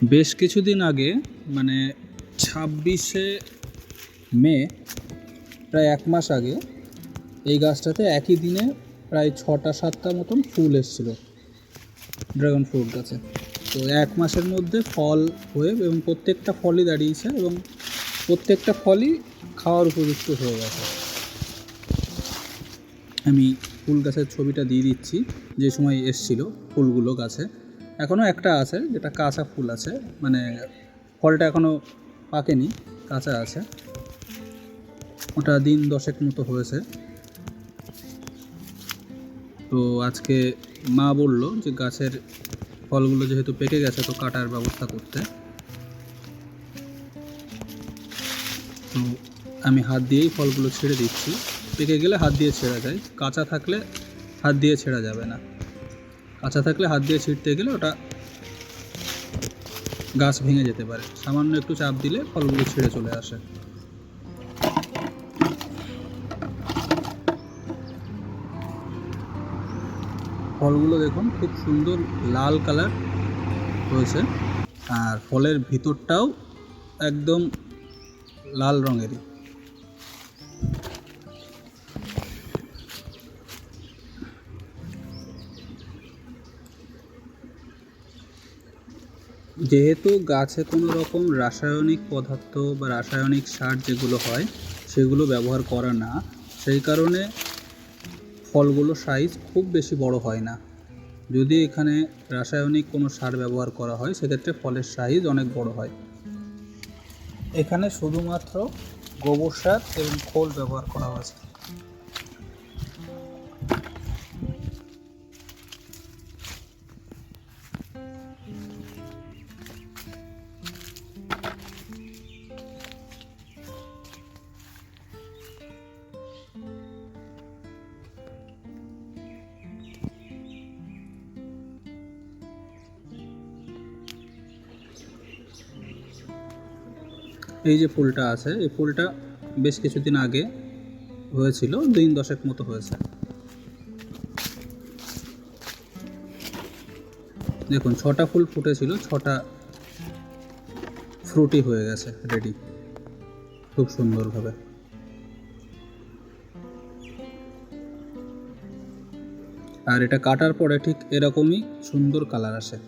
বেশ কিছুদিন আগে মানে 26শে মে, প্রায় 1 মাস আগে এই গাছটাতে একই দিনে প্রায় 6টা-7টা মতন ফুল এসেছিলো ড্রাগন ফ্রুট গাছে। তো 1 মাসের মধ্যে ফল হয়ে এবং প্রত্যেকটা ফলই দাঁড়িয়েছে এবং প্রত্যেকটা ফলই খাওয়ার উপযুক্ত হয়ে গেছে। আমি ফুল গাছের ছবিটা দিয়ে দিচ্ছি যে সময় এসেছিলো ফুলগুলো গাছে। এখনও একটা আছে যেটা কাঁচা ফুল আছে, মানে ফলটা এখনও পাকেনি, কাঁচা আছে, ওটা দিন 10 মতো হয়েছে। তো আজকে মা বলল যে গাছের ফলগুলো যেহেতু পেকে গেছে তো কাটার ব্যবস্থা করতে। তো আমি হাত দিয়েই ফলগুলো ছেড়ে দিচ্ছি। পেকে গেলে হাত দিয়ে ছেঁড়া যায়, কাঁচা থাকলে হাত দিয়ে ছেঁড়া যাবে না। কাঁচা থাকলে হাত দিয়ে ছিঁড়তে গেলে ওটা গাছ ভেঙে যেতে পারে, সামান্য একটু চাপ দিলে ফলগুলো ছিঁড়ে চলে আসে। ফলগুলো দেখুন খুব সুন্দর লাল কালার হয়েছে, আর ফলের ভিতরটাও একদম লাল রঙেরই। যেহেতু গাছে কোনো রকম রাসায়নিক পদার্থ বা রাসায়নিক সার যেগুলো হয় সেগুলো ব্যবহার করা না, সেই কারণে ফলগুলো সাইজ খুব বেশি বড় হয় না। যদি এখানে রাসায়নিক কোনো সার ব্যবহার করা হয় সেক্ষেত্রে ফলের সাইজ অনেক বড় হয়। এখানে শুধুমাত্র গোবর সার এবং খোল ব্যবহার করা হয়েছে। এই যে ফুলটা আছে, এই ফুলটা বেশ কিছুদিন আগে হয়েছিল, দিন 10 মতো হয়েছে। দেখুন 6টা ফুল ফুটেছিল, 6টা ফ্রুটি হয়ে গেছে রেডি খুব সুন্দরভাবে। আর এটা কাটার পরে ঠিক এরকমই সুন্দর কালার আসে।